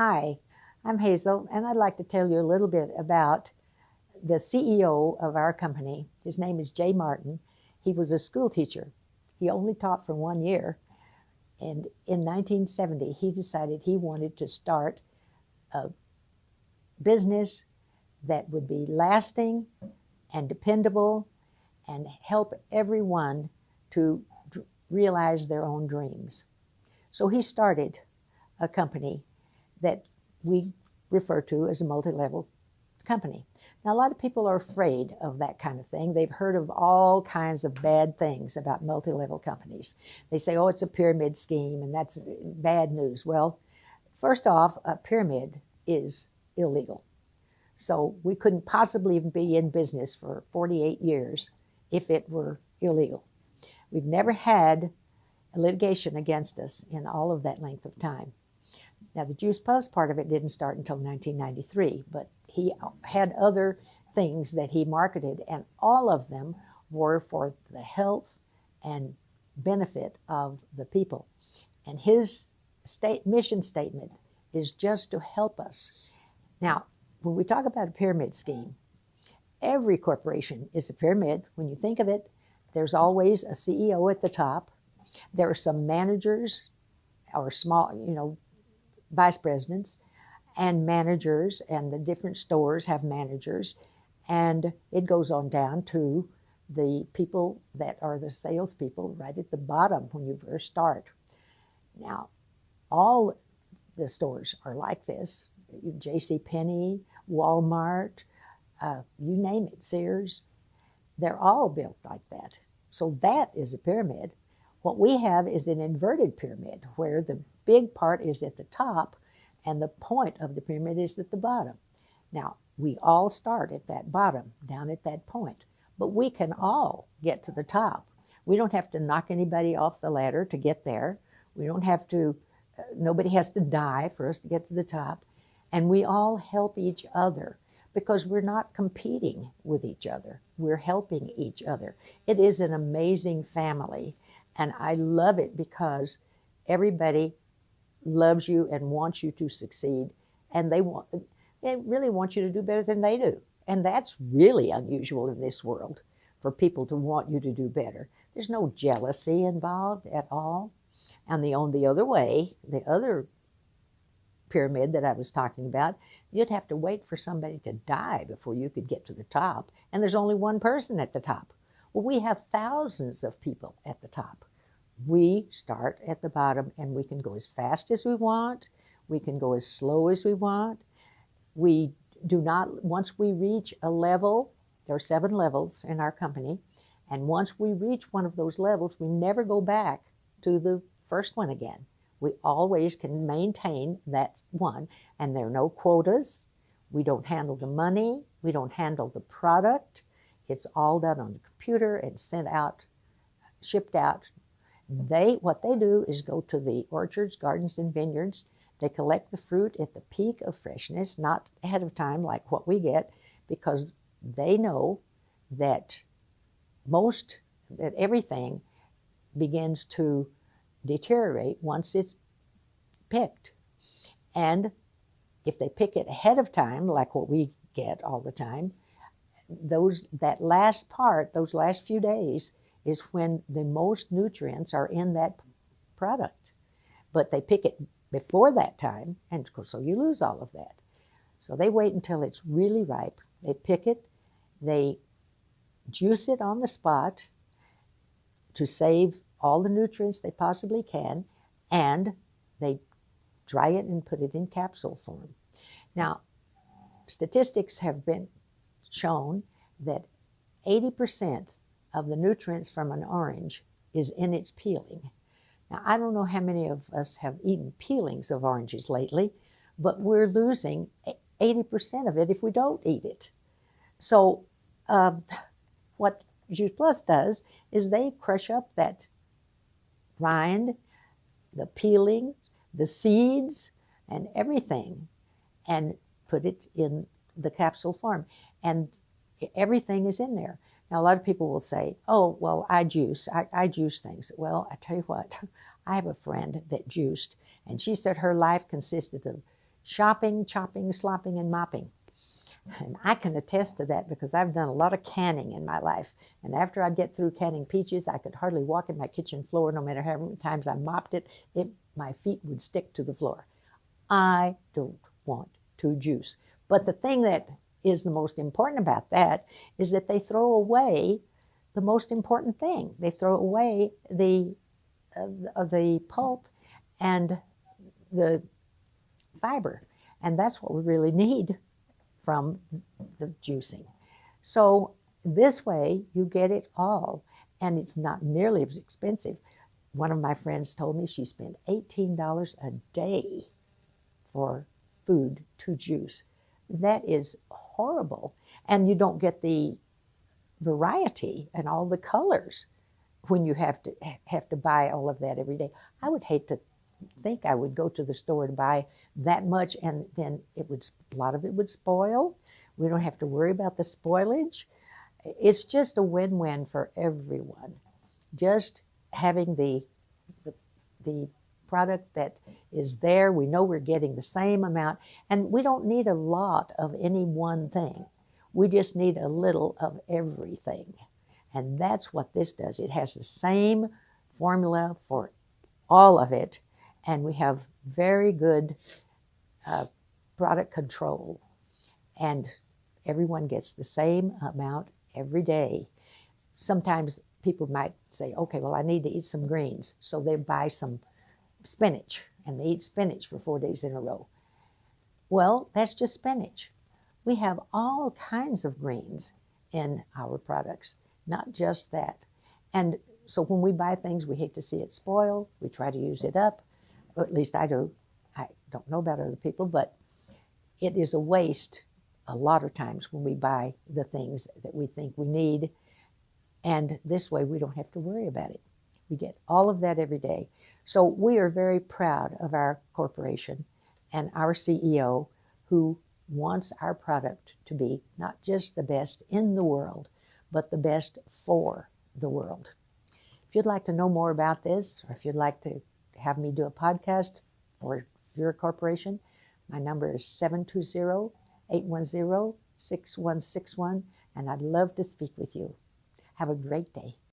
Hi, I'm Hazel, and I'd like to tell you a little bit about the CEO of our company. His name is Jay Martin. He was a school teacher. He only taught for 1 year. And in 1970, he decided he wanted to start a business that would be lasting and dependable and help everyone to realize their own dreams. So he started a company that we refer to as a multi-level company. Now, a lot of people are afraid of that kind of thing. They've heard of all kinds of bad things about multi-level companies. They say, oh, it's a pyramid scheme, and that's bad news. Well, first off, a pyramid is illegal. So we couldn't possibly even be in business for 48 years if it were illegal. We've never had a litigation against us in all of that length of time. Now, the Juice Plus part of it didn't start until 1993, but he had other things that he marketed, and all of them were for the health and benefit of the people. And his mission statement is just to help us. Now, when we talk about a pyramid scheme, every corporation is a pyramid. When you think of it, there's always a CEO at the top. There are some managers or small, vice presidents and managers, and the different stores have managers, and it goes on down to the people that are the salespeople right at the bottom when you first start. Now, all the stores are like this. JCPenney, Walmart, you name it, Sears, they're all built like that. So that is a pyramid. What we have is an inverted pyramid where the big part is at the top and the point of the pyramid is at the bottom. Now, we all start at that bottom, down at that point, but we can all get to the top. We don't have to knock anybody off the ladder to get there. We don't have to, nobody has to die for us to get to the top. And we all help each other because we're not competing with each other. We're helping each other. It is an amazing family. And I love it because everybody loves you and wants you to succeed. And they really want you to do better than they do. And that's really unusual in this world, for people to want you to do better. There's no jealousy involved at all. And on the other way, the other pyramid that I was talking about, you'd have to wait for somebody to die before you could get to the top. And there's only one person at the top. Well, we have thousands of people at the top. We start at the bottom, and we can go as fast as we want. We can go as slow as we want. We do not, once we reach a level, there are 7 levels in our company, and once we reach one of those levels, we never go back to the first one again. We always can maintain that one, and there are no quotas. We don't handle the money. We don't handle the product. It's all done on the computer and sent out, shipped out. What they do is go to the orchards, gardens, and vineyards. They collect the fruit at the peak of freshness, not ahead of time like what we get, because they know that everything begins to deteriorate once it's picked. And if they pick it ahead of time, like what we get all the time, that last part, those last few days, is when the most nutrients are in that product. But they pick it before that time, and of course, so you lose all of that. So they wait until it's really ripe. They pick it, they juice it on the spot to save all the nutrients they possibly can, and they dry it and put it in capsule form. Now, statistics have been shown that 80% of the nutrients from an orange is in its peeling. Now, I don't know how many of us have eaten peelings of oranges lately, but we're losing 80% of it if we don't eat it. So what Juice Plus does is they crush up that rind, the peeling, the seeds, and everything, and put it in the capsule form. And everything is in there. Now, a lot of people will say, oh, well, I juice things. Well, I tell you what, I have a friend that juiced, and she said her life consisted of shopping, chopping, slopping, and mopping. And I can attest to that because I've done a lot of canning in my life. And after I'd get through canning peaches, I could hardly walk in my kitchen floor. No matter how many times I mopped it, my feet would stick to the floor. I don't want to juice. But the thing that is the most important about that is that they throw away the most important thing. They throw away the pulp and the fiber. And that's what we really need from the juicing. So this way you get it all, and it's not nearly as expensive. One of my friends told me she spent $18 a day for food to juice. That is horrible. And you don't get the variety and all the colors when you have to buy all of that every day. I would hate to think I would go to the store to buy that much, and then a lot of it would spoil. We don't have to worry about the spoilage. It's just a win-win for everyone. Just having the product that is there, we know we're getting the same amount, and we don't need a lot of any one thing. We just need a little of everything. And that's what this does. It has the same formula for all of it, and we have very good product control. And everyone gets the same amount every day. Sometimes people might say, okay, well, I need to eat some greens. So they buy some spinach, and they eat spinach for 4 days in a row. Well, that's just spinach. We have all kinds of greens in our products, not just that. And so when we buy things, we hate to see it spoil. We try to use it up, or at least I do. I don't know about other people, but it is a waste a lot of times when we buy the things that we think we need. And this way we don't have to worry about it. We get all of that every day. So we are very proud of our corporation and our CEO, who wants our product to be not just the best in the world, but the best for the world. If you'd like to know more about this, or if you'd like to have me do a podcast for your corporation, my number is 720-810-6161, and I'd love to speak with you. Have a great day.